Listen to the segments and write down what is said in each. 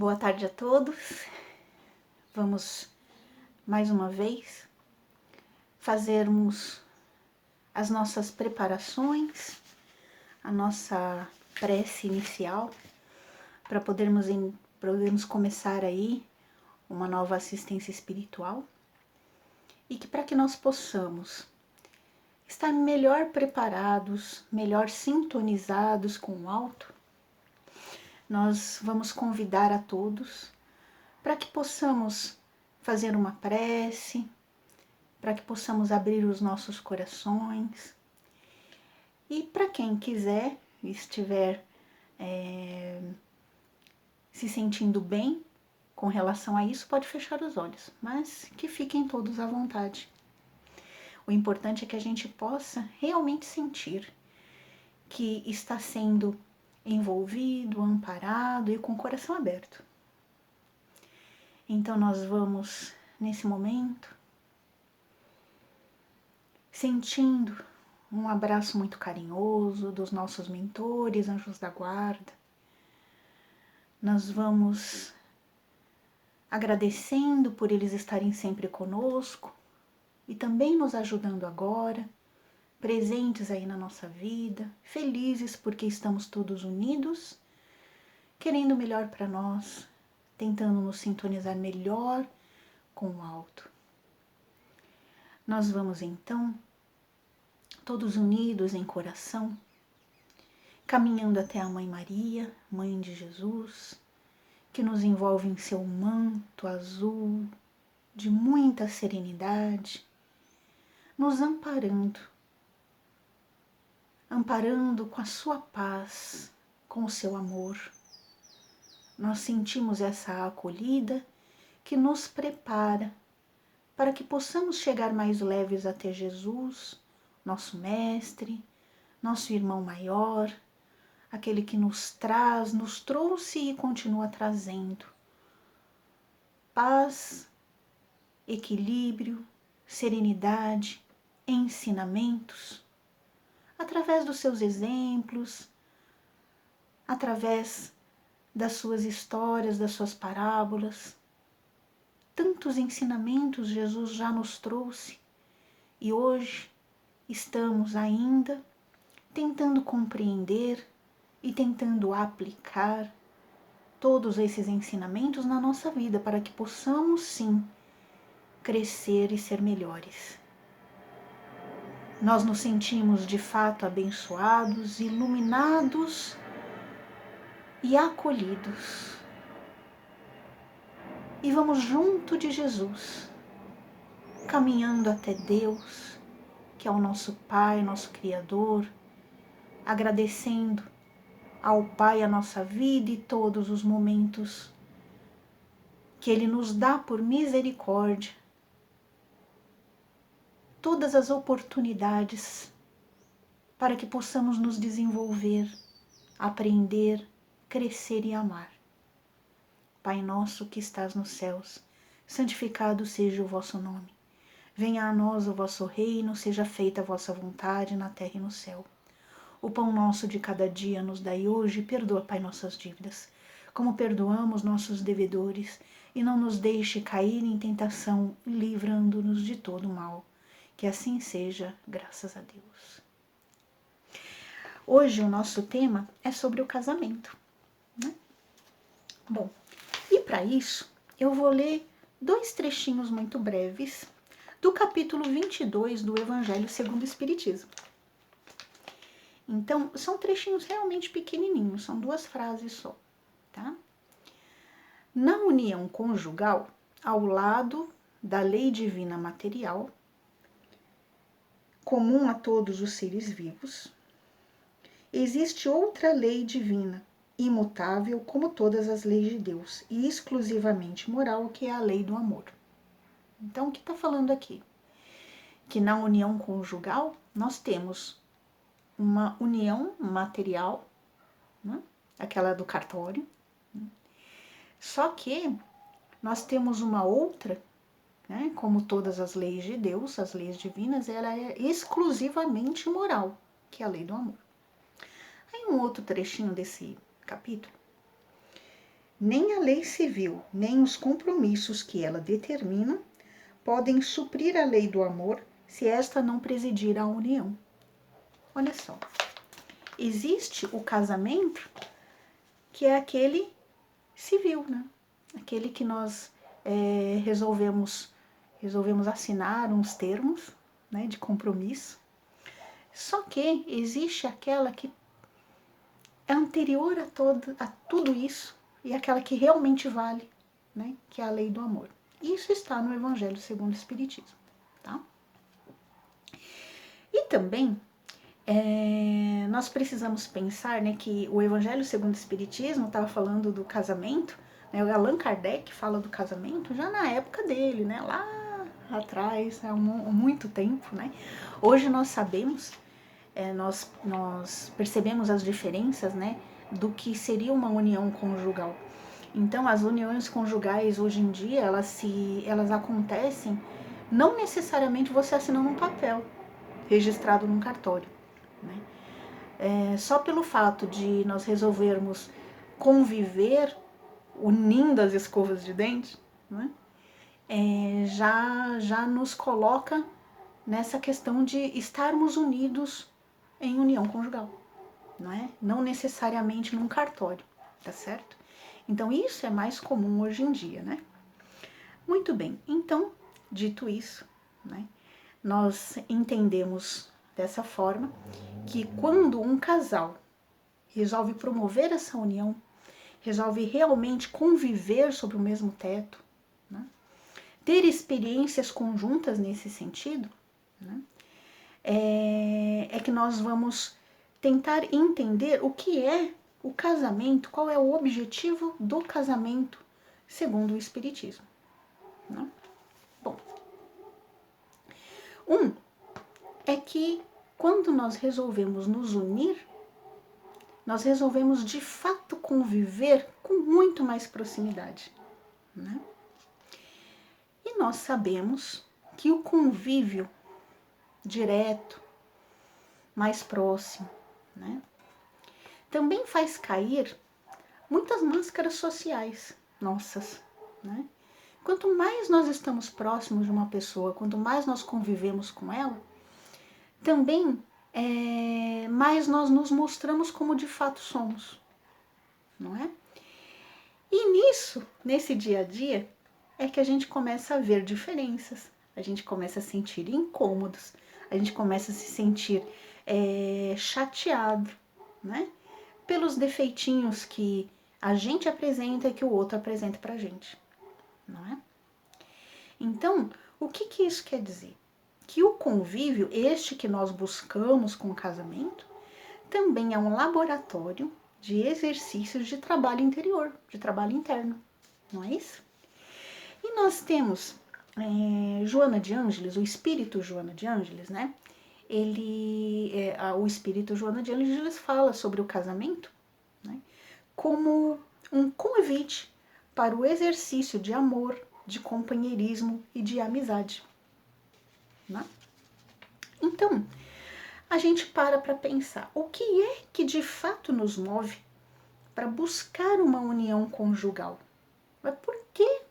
Boa tarde a todos. Vamos mais uma vez fazermos as nossas preparações, a nossa prece inicial para podermos começar aí uma nova assistência espiritual e que para que nós possamos estar melhor preparados, melhor sintonizados com o alto, nós vamos convidar a todos para que possamos fazer uma prece, para que possamos abrir os nossos corações. E para quem quiser, estiver se sentindo bem com relação a isso, pode fechar os olhos, mas que fiquem todos à vontade. O importante é que a gente possa realmente sentir que está sendo envolvido, amparado e com o coração aberto. Então nós vamos, nesse momento, sentindo um abraço muito carinhoso dos nossos mentores, anjos da guarda. Nós vamos agradecendo por eles estarem sempre conosco e também nos ajudando agora, presentes aí na nossa vida, felizes porque estamos todos unidos, querendo o melhor para nós, tentando nos sintonizar melhor com o alto. Nós vamos então, todos unidos em coração, caminhando até a Mãe Maria, Mãe de Jesus, que nos envolve em seu manto azul, de muita serenidade, nos amparando com a sua paz, com o seu amor. Nós sentimos essa acolhida que nos prepara para que possamos chegar mais leves até Jesus, nosso Mestre, nosso irmão maior, aquele que nos trouxe e continua trazendo paz, equilíbrio, serenidade, ensinamentos, através dos seus exemplos, através das suas histórias, das suas parábolas. Tantos ensinamentos Jesus já nos trouxe e hoje estamos ainda tentando compreender e tentando aplicar todos esses ensinamentos na nossa vida para que possamos sim crescer e ser melhores. Nós nos sentimos de fato abençoados, iluminados e acolhidos. E vamos junto de Jesus, caminhando até Deus, que é o nosso Pai, nosso Criador, agradecendo ao Pai a nossa vida e todos os momentos que Ele nos dá por misericórdia, todas as oportunidades para que possamos nos desenvolver, aprender, crescer e amar. Pai nosso que estás nos céus, santificado seja o vosso nome. Venha a nós o vosso reino, seja feita a vossa vontade na terra e no céu. O pão nosso de cada dia nos dai hoje, perdoa, Pai, nossas dívidas, como perdoamos nossos devedores, e não nos deixe cair em tentação, livrando-nos de todo o mal. Que assim seja, graças a Deus. Hoje o nosso tema é sobre o casamento, né? Bom, e para isso eu vou ler 2 trechinhos muito breves do capítulo 22 do Evangelho segundo o Espiritismo. Então, são trechinhos realmente pequenininhos, são 2 frases só, tá? Na união conjugal, ao lado da lei divina material, comum a todos os seres vivos, existe outra lei divina, imutável como todas as leis de Deus, e exclusivamente moral, que é a lei do amor. Então, o que está falando aqui? Que na união conjugal, nós temos uma união material, né? Aquela do cartório, né? Só que nós temos uma outra, né? Como todas as leis de Deus, as leis divinas, ela é exclusivamente moral, que é a lei do amor. Aí um outro trechinho desse capítulo Nem a lei civil, nem os compromissos que ela determina podem suprir a lei do amor se esta não presidir a união. Olha só, existe o casamento, que é aquele civil, né? Aquele que nós resolvemos assinar uns termos, né, de compromisso. Só que existe aquela que é anterior a tudo isso e aquela que realmente vale, né, que é a lei do amor. Isso está no Evangelho segundo o Espiritismo, tá? E também nós precisamos pensar, né, que o Evangelho segundo o Espiritismo estava falando do casamento, né, o Allan Kardec fala do casamento já na época dele, né, lá atrás, há muito tempo, né? Hoje nós sabemos, nós percebemos as diferenças, né, do que seria uma união conjugal. Então, as uniões conjugais hoje em dia, elas acontecem não necessariamente você assinando um papel registrado num cartório, né? Só pelo fato de nós resolvermos conviver unindo as escovas de dente, né? Já nos coloca nessa questão de estarmos unidos em união conjugal, não é? Não necessariamente num cartório, tá certo? Então isso é mais comum hoje em dia, né? Muito bem, então, dito isso, né, nós entendemos dessa forma que quando um casal resolve promover essa união, resolve realmente conviver sob o mesmo teto, né, ter experiências conjuntas nesse sentido, né, é que nós vamos tentar entender o que é o casamento, qual é o objetivo do casamento segundo o Espiritismo, né? Bom, é que quando nós resolvemos nos unir, nós resolvemos de fato conviver com muito mais proximidade, né? E nós sabemos que o convívio direto, mais próximo, né, também faz cair muitas máscaras sociais nossas, né? Quanto mais nós estamos próximos de uma pessoa, quanto mais nós convivemos com ela, também mais nós nos mostramos como de fato somos, não é? E nisso, nesse dia a dia, é que a gente começa a ver diferenças, a gente começa a sentir incômodos, a gente começa a se sentir chateado, né? Pelos defeitinhos que a gente apresenta e que o outro apresenta pra gente, não é? Então, o que isso quer dizer? Que o convívio, este que nós buscamos com o casamento, também é um laboratório de exercícios de trabalho interior, de trabalho interno, não é isso? E nós temos Joana de Ângeles, o espírito Joana de Ângeles, né? O espírito Joana de Ângeles fala sobre o casamento, né, como um convite para o exercício de amor, de companheirismo e de amizade, né? Então, a gente para pensar o que é que de fato nos move para buscar uma união conjugal. Mas por que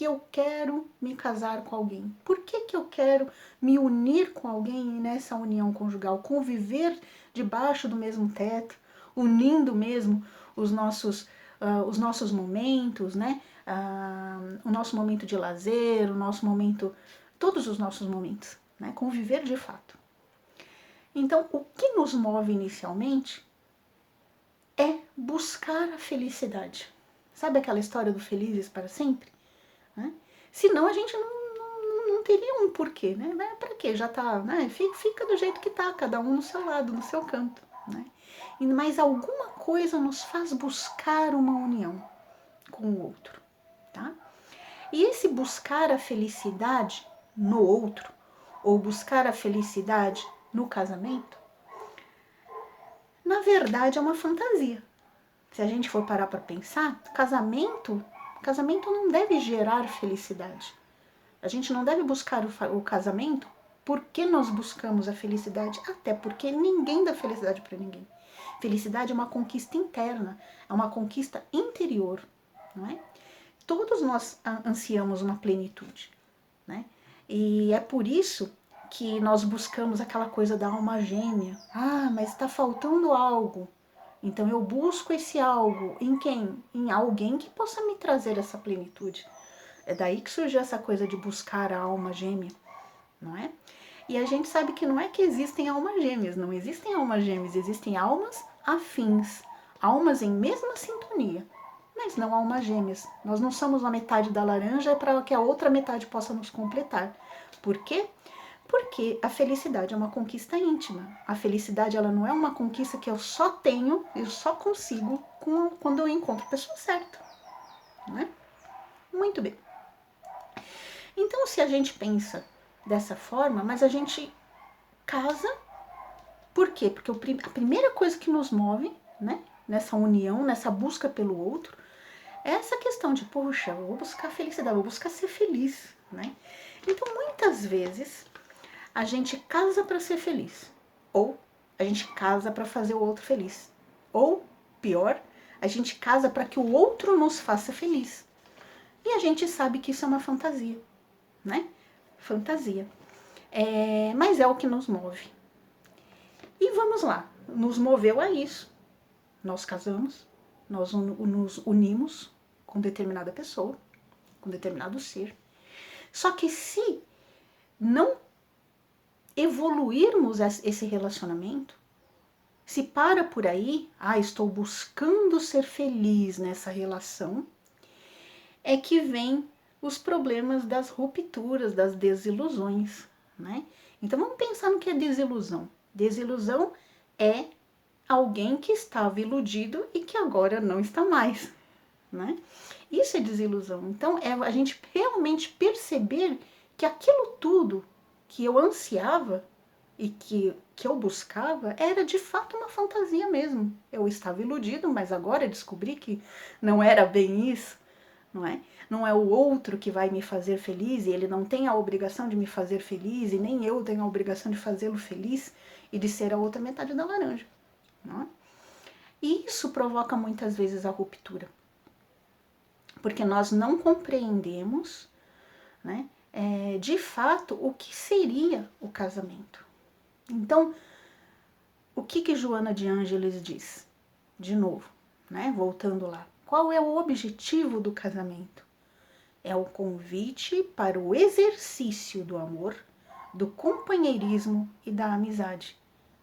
eu quero me casar com alguém? Por que eu quero me unir com alguém nessa união conjugal? Conviver debaixo do mesmo teto, unindo mesmo os nossos momentos, né? O nosso momento de lazer, o nosso momento, todos os nossos momentos, né? Conviver de fato. Então, o que nos move inicialmente é buscar a felicidade. Sabe aquela história do felizes para sempre? Né? Senão a gente não teria um porquê, né? Para quê? Já tá, né? Fica do jeito que tá, cada um no seu lado, no seu canto, né? Mas alguma coisa nos faz buscar uma união com o outro, tá? E esse buscar a felicidade no outro, ou buscar a felicidade no casamento, na verdade é uma fantasia. Se a gente for parar para pensar, casamento não deve gerar felicidade. A gente não deve buscar o casamento porque nós buscamos a felicidade, até porque ninguém dá felicidade para ninguém. Felicidade é uma conquista interna, é uma conquista interior, não é? Todos nós ansiamos uma plenitude, né? E é por isso que nós buscamos aquela coisa da alma gêmea. Ah, mas está faltando algo. Então eu busco esse algo em quem? Em alguém que possa me trazer essa plenitude. É daí que surgiu essa coisa de buscar a alma gêmea, não é? E a gente sabe que não é que existem almas gêmeas, não existem almas gêmeas, existem almas afins, almas em mesma sintonia, mas não almas gêmeas. Nós não somos a metade da laranja para que a outra metade possa nos completar. Por quê? Porque a felicidade é uma conquista íntima. A felicidade ela não é uma conquista que eu só tenho, eu só consigo quando eu encontro a pessoa certa, né? Muito bem. Então, se a gente pensa dessa forma, mas a gente casa, por quê? Porque a primeira coisa que nos move, né, nessa união, nessa busca pelo outro, é essa questão de, poxa, eu vou buscar felicidade, eu vou buscar ser feliz, né? Então, muitas vezes, a gente casa para ser feliz, ou a gente casa para fazer o outro feliz, ou, pior, a gente casa para que o outro nos faça feliz. E a gente sabe que isso é uma fantasia, né? Fantasia. Mas é o que nos move. E vamos lá, nos moveu a isso. Nós casamos, nós nos unimos com determinada pessoa, com determinado ser. Só que se não evoluirmos esse relacionamento, se para por aí, estou buscando ser feliz nessa relação, é que vem os problemas das rupturas, das desilusões, né? Então vamos pensar no que é desilusão. Desilusão é alguém que estava iludido e que agora não está mais, né? Isso é desilusão. Então é a gente realmente perceber que aquilo tudo que eu ansiava e que eu buscava era de fato uma fantasia mesmo. Eu estava iludido, mas agora descobri que não era bem isso, não é? Não é o outro que vai me fazer feliz e ele não tem a obrigação de me fazer feliz e nem eu tenho a obrigação de fazê-lo feliz e de ser a outra metade da laranja, não é? E isso provoca muitas vezes a ruptura, porque nós não compreendemos, né, de fato o que seria o casamento. Então, o que Joana de Ângeles diz? De novo, né, voltando lá. Qual é o objetivo do casamento? É o convite para o exercício do amor, do companheirismo e da amizade.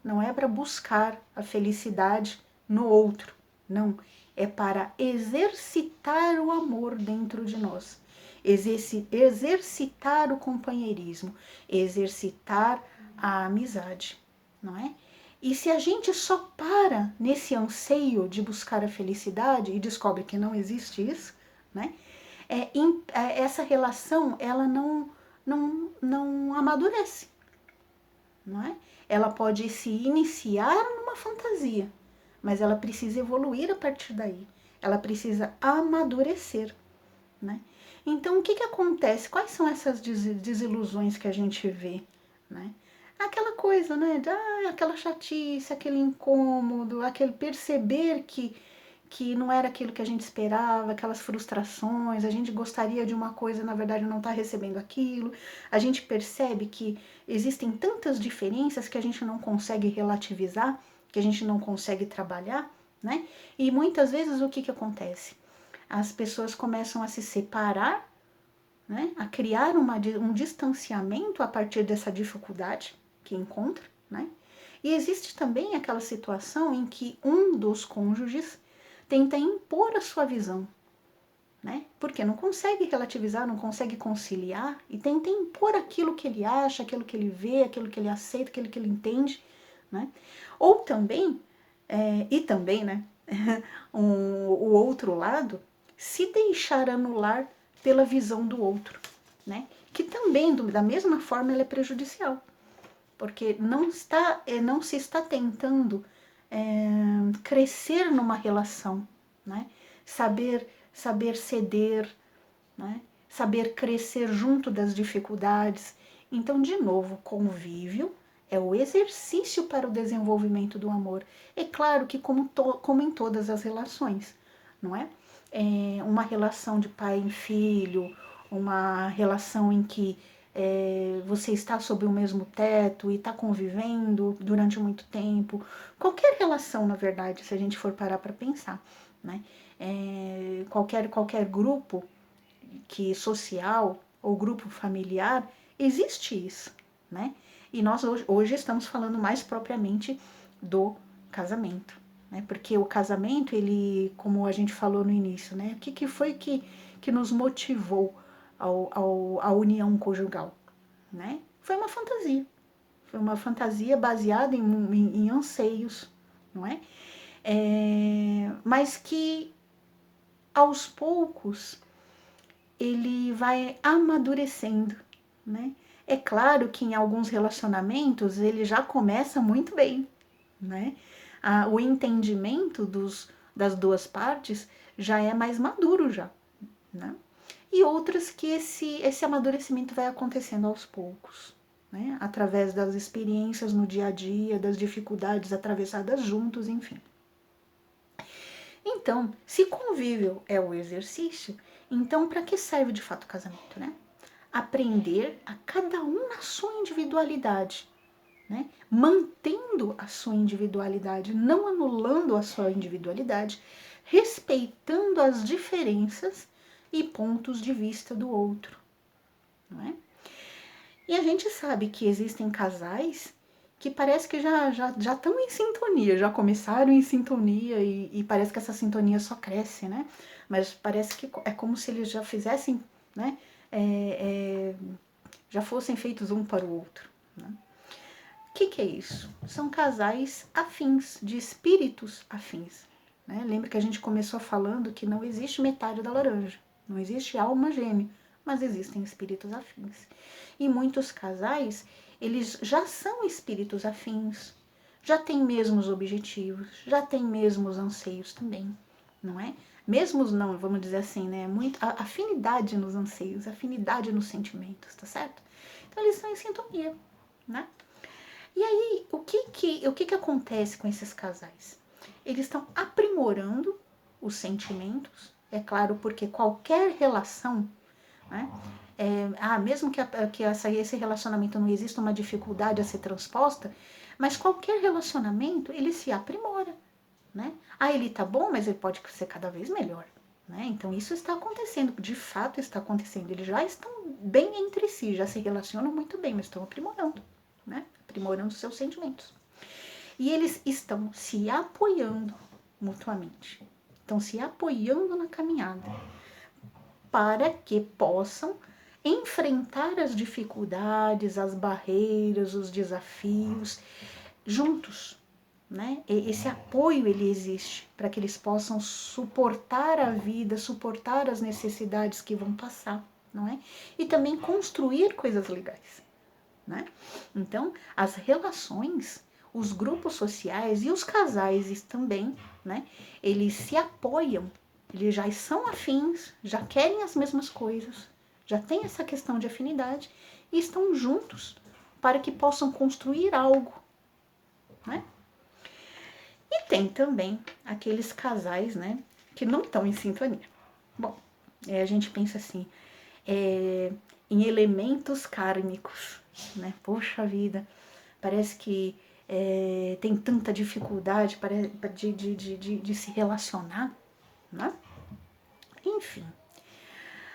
Não é para buscar a felicidade no outro, não. É para exercitar o amor dentro de nós, exercitar o companheirismo, exercitar a amizade, não é? E se a gente só para nesse anseio de buscar a felicidade e descobre que não existe isso, né? Essa relação ela não amadurece, não é? Ela pode se iniciar numa fantasia, mas ela precisa evoluir a partir daí. Ela precisa amadurecer, né? Então, o que acontece? Quais são essas desilusões que a gente vê, né? Aquela coisa, né? Aquela chatice, aquele incômodo, aquele perceber que não era aquilo que a gente esperava, aquelas frustrações, a gente gostaria de uma coisa, na verdade não está recebendo aquilo. A gente percebe que existem tantas diferenças que a gente não consegue relativizar, que a gente não consegue trabalhar, né? E muitas vezes o que acontece? As pessoas começam a se separar, né? A criar um distanciamento a partir dessa dificuldade que encontra, né? E existe também aquela situação em que um dos cônjuges tenta impor a sua visão, né? Porque não consegue relativizar, não consegue conciliar e tenta impor aquilo que ele acha, aquilo que ele vê, aquilo que ele aceita, aquilo que ele entende, né? Ou também, né? O outro lado se deixar anular pela visão do outro, né? Que também, da mesma forma, ela é prejudicial, porque não se está tentando crescer numa relação, né? Saber ceder, né? Saber crescer junto das dificuldades. Então, de novo, convívio é o exercício para o desenvolvimento do amor. É claro que como em todas as relações, não é? uma relação de pai e filho, uma relação em que você está sob o mesmo teto e está convivendo durante muito tempo. Qualquer relação, na verdade, se a gente for parar para pensar, né? Qualquer grupo social ou grupo familiar, existe isso, né? E nós hoje estamos falando mais propriamente do casamento, né? Porque o casamento, ele, como a gente falou no início, né? O que foi que nos motivou à união conjugal, né? Foi uma fantasia. Foi uma fantasia baseada em anseios, não é? Mas que, aos poucos, ele vai amadurecendo, né? É claro que em alguns relacionamentos ele já começa muito bem, né? O entendimento das duas partes já é mais maduro já, né? E outras que esse amadurecimento vai acontecendo aos poucos, né? Através das experiências no dia a dia, das dificuldades atravessadas juntos, enfim. Então, se convívio é o exercício, então para que serve de fato o casamento, né? Aprender a cada um na sua individualidade, né? Mantendo a sua individualidade, não anulando a sua individualidade, respeitando as diferenças e pontos de vista do outro, não é? E a gente sabe que existem casais que parece que já estão em sintonia, já começaram em sintonia e parece que essa sintonia só cresce, né? Mas parece que é como se eles já fizessem, né? Já fossem feitos um para o outro, né? O que é isso? São casais afins, de espíritos afins, né? Lembra que a gente começou falando que não existe metade da laranja, não existe alma gêmea, mas existem espíritos afins. E muitos casais, eles já são espíritos afins, já têm mesmos objetivos, já têm mesmos anseios também, não é? Mesmos não, vamos dizer assim, né? Muito, afinidade nos anseios, afinidade nos sentimentos, tá certo? Então eles estão em sintonia, né? E aí, o que acontece com esses casais? Eles estão aprimorando os sentimentos, é claro, porque qualquer relação, né? Mesmo que esse relacionamento não exista uma dificuldade a ser transposta, mas qualquer relacionamento, ele se aprimora, né? Ele tá bom, mas ele pode ser cada vez melhor, né? Então isso está acontecendo, de fato está acontecendo. Eles já estão bem entre si, já se relacionam muito bem, mas estão aprimorando, né? Aprimorando seus sentimentos. E eles estão se apoiando mutuamente, estão se apoiando na caminhada, para que possam enfrentar as dificuldades, as barreiras, os desafios juntos, né? Esse apoio ele existe para que eles possam suportar a vida, suportar as necessidades que vão passar, não é? E também construir coisas legais, né? Então, as relações, os grupos sociais e os casais também, né? Eles se apoiam, eles já são afins, já querem as mesmas coisas, já tem essa questão de afinidade e estão juntos para que possam construir algo, né? E tem também aqueles casais, né, que não estão em sintonia. Bom, a gente pensa assim, em elementos kármicos, né? Poxa vida, parece que tem tanta dificuldade de se relacionar, né? Enfim,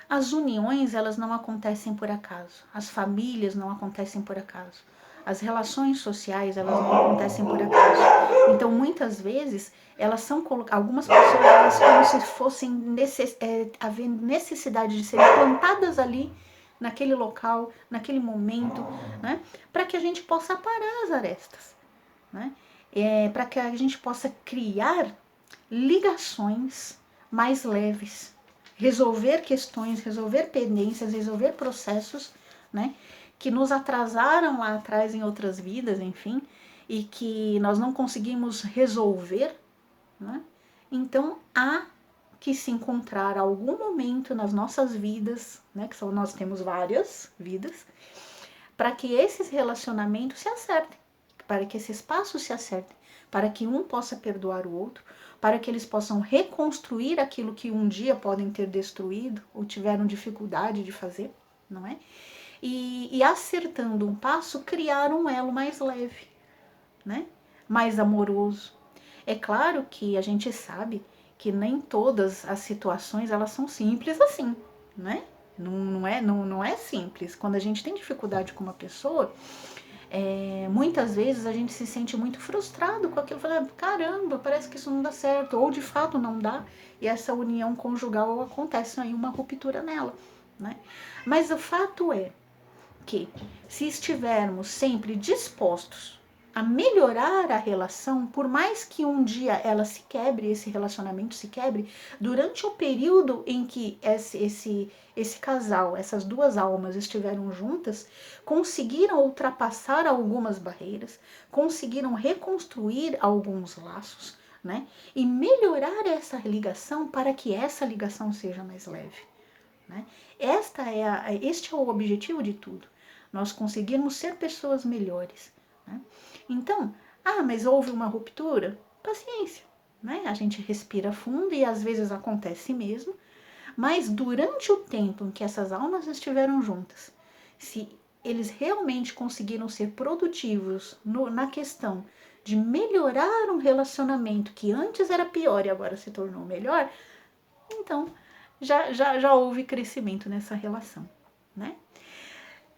as uniões, elas não acontecem por acaso, as famílias não acontecem por acaso, as relações sociais, elas não acontecem por acaso. Então, muitas vezes, elas são algumas pessoas, elas como se fossem havendo necessidade de serem plantadas ali, naquele local, naquele momento, né? Para que a gente possa parar as arestas, né? Para que a gente possa criar ligações mais leves, resolver questões, resolver pendências, resolver processos, né, que nos atrasaram lá atrás em outras vidas, enfim, e que nós não conseguimos resolver, né? Então há que se encontrar algum momento nas nossas vidas, né, que nós temos várias vidas, para que esses relacionamentos se acertem, para que esses passos se acertem, para que um possa perdoar o outro, para que eles possam reconstruir aquilo que um dia podem ter destruído ou tiveram dificuldade de fazer, não é? E acertando um passo, criar um elo mais leve, né? Mais amoroso. É claro que a gente sabe que nem todas as situações elas são simples assim, né? Não é simples. Quando a gente tem dificuldade com uma pessoa, muitas vezes a gente se sente muito frustrado com aquilo, falando, caramba, parece que isso não dá certo, ou de fato não dá, e essa união conjugal acontece aí uma ruptura nela, né? Mas o fato é que, se estivermos sempre dispostos a melhorar a relação, por mais que um dia ela se quebre, esse relacionamento se quebre, durante o período em que esse casal, essas duas almas estiveram juntas, conseguiram ultrapassar algumas barreiras, conseguiram reconstruir alguns laços, né? E melhorar essa ligação para que essa ligação seja mais leve, né? Este é o objetivo de tudo. Nós conseguirmos ser pessoas melhores, né? Então, mas houve uma ruptura? Paciência, né? A gente respira fundo e às vezes acontece mesmo, mas durante o tempo em que essas almas estiveram juntas, se eles realmente conseguiram ser produtivos na questão de melhorar um relacionamento que antes era pior e agora se tornou melhor, então já houve crescimento nessa relação, né?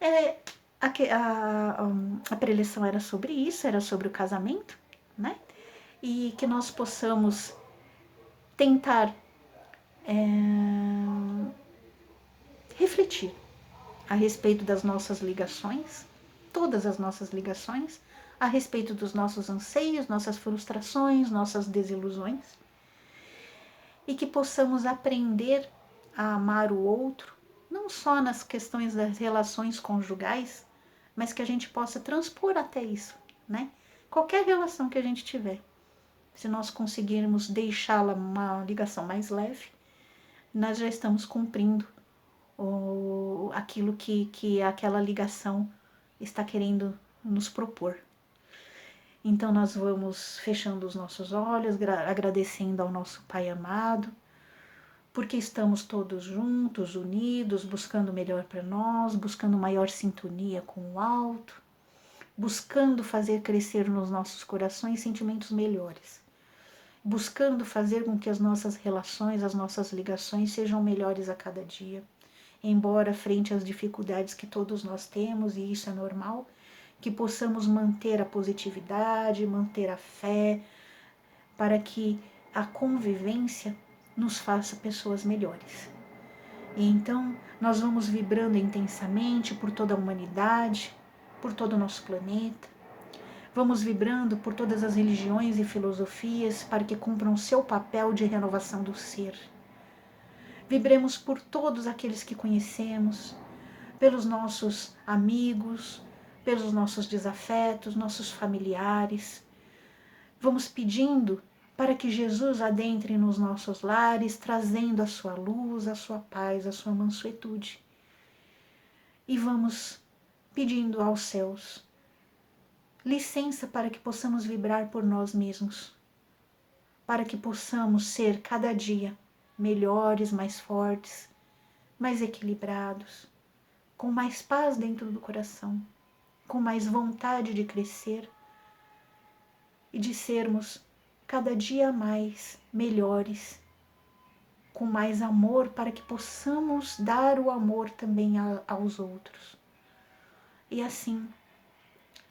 É, a preleção era sobre isso, era sobre o casamento, né? E que nós possamos tentar refletir a respeito das nossas ligações, todas as nossas ligações, a respeito dos nossos anseios, nossas frustrações, nossas desilusões, e que possamos aprender a amar o outro, não só nas questões das relações conjugais, mas que a gente possa transpor até isso, né? Qualquer relação que a gente tiver, se nós conseguirmos deixá-la uma ligação mais leve, nós já estamos cumprindo aquilo que aquela ligação está querendo nos propor. Então nós vamos fechando os nossos olhos, agradecendo ao nosso Pai amado, porque estamos todos juntos, unidos, buscando o melhor para nós, buscando maior sintonia com o alto, buscando fazer crescer nos nossos corações sentimentos melhores, buscando fazer com que as nossas relações, as nossas ligações sejam melhores a cada dia. Embora frente às dificuldades que todos nós temos, e isso é normal, que possamos manter a positividade, manter a fé, para que a convivência nos faça pessoas melhores. E então nós vamos vibrando intensamente por toda a humanidade, por todo o nosso planeta. Vamos vibrando por todas as religiões e filosofias para que cumpram seu papel de renovação do ser. Vibremos por todos aqueles que conhecemos, pelos nossos amigos, pelos nossos desafetos, nossos familiares. Vamos pedindo para que Jesus adentre nos nossos lares, trazendo a sua luz, a sua paz, a sua mansuetude. E vamos pedindo aos céus licença para que possamos vibrar por nós mesmos, para que possamos ser cada dia melhores, mais fortes, mais equilibrados, com mais paz dentro do coração, com mais vontade de crescer e de sermos cada dia mais melhores, com mais amor, para que possamos dar o amor também aos outros. E assim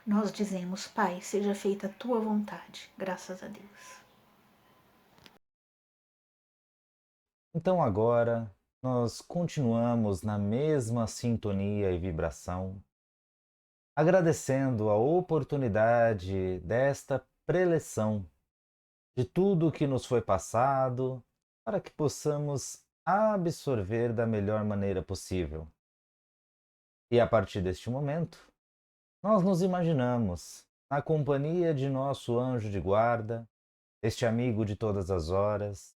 nós dizemos: Pai, seja feita a tua vontade, graças a Deus. Então agora nós continuamos na mesma sintonia e vibração, agradecendo a oportunidade desta preleção, de tudo o que nos foi passado, para que possamos absorver da melhor maneira possível. E a partir deste momento, nós nos imaginamos na companhia de nosso anjo de guarda, este amigo de todas as horas,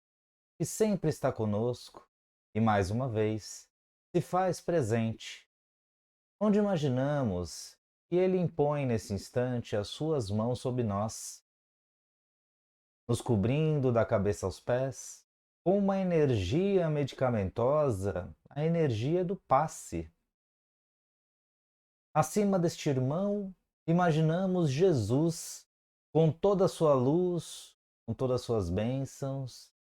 que sempre está conosco e, mais uma vez, se faz presente, onde imaginamos que ele impõe nesse instante as suas mãos sobre nós, nos cobrindo da cabeça aos pés, com uma energia medicamentosa, a energia do passe. Acima deste irmão, imaginamos Jesus com toda a sua luz, com todas as suas bênçãos,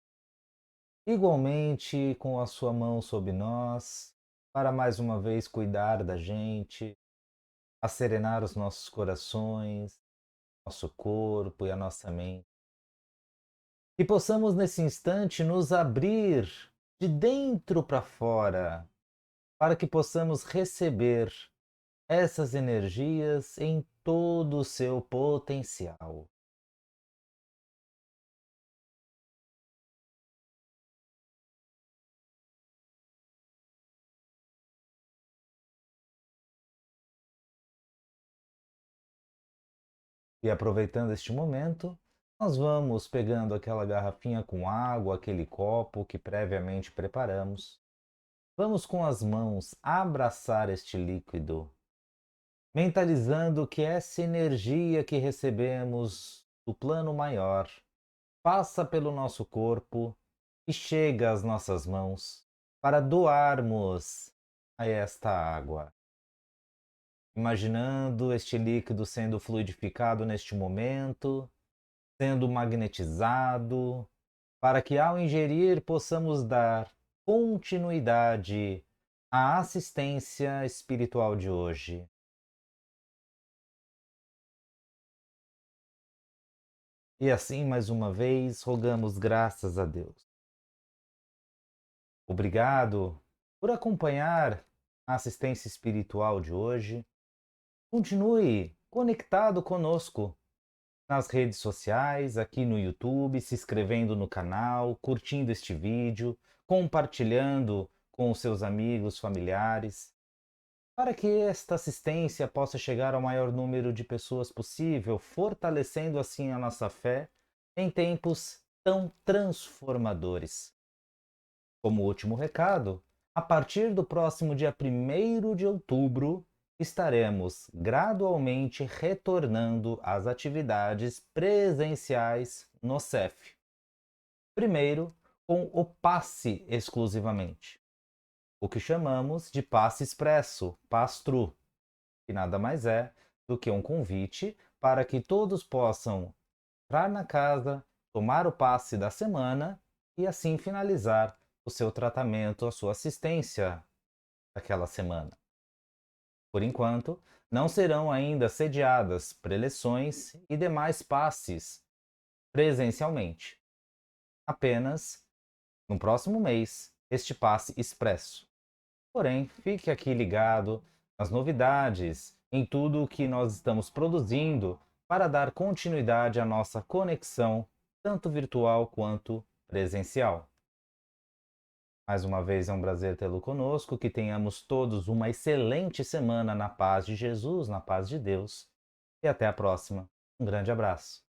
igualmente com a sua mão sobre nós, para mais uma vez cuidar da gente, acerenar os nossos corações, nosso corpo e a nossa mente. Que possamos nesse instante nos abrir de dentro para fora, para que possamos receber essas energias em todo o seu potencial. E aproveitando este momento, nós vamos pegando aquela garrafinha com água, aquele copo que previamente preparamos. Vamos com as mãos abraçar este líquido, mentalizando que essa energia que recebemos do plano maior passa pelo nosso corpo e chega às nossas mãos para doarmos a esta água. Imaginando este líquido sendo fluidificado neste momento, sendo magnetizado, para que ao ingerir possamos dar continuidade à assistência espiritual de hoje. E assim, mais uma vez, rogamos graças a Deus. Obrigado por acompanhar a assistência espiritual de hoje. Continue conectado conosco nas redes sociais, aqui no YouTube, se inscrevendo no canal, curtindo este vídeo, compartilhando com os seus amigos, familiares, para que esta assistência possa chegar ao maior número de pessoas possível, fortalecendo assim a nossa fé em tempos tão transformadores. Como último recado, a partir do próximo dia 1º de outubro, estaremos gradualmente retornando às atividades presenciais no CEF. Primeiro, com o passe exclusivamente, o que chamamos de passe expresso, pass-through, que nada mais é do que um convite para que todos possam entrar na casa, tomar o passe da semana e assim finalizar o seu tratamento, a sua assistência daquela semana. Por enquanto, não serão ainda sediadas preleções e demais passes presencialmente. Apenas, no próximo mês, este passe expresso. Porém, fique aqui ligado nas novidades, em tudo o que nós estamos produzindo para dar continuidade à nossa conexão, tanto virtual quanto presencial. Mais uma vez é um prazer tê-lo conosco, que tenhamos todos uma excelente semana na paz de Jesus, na paz de Deus. E até a próxima. Um grande abraço.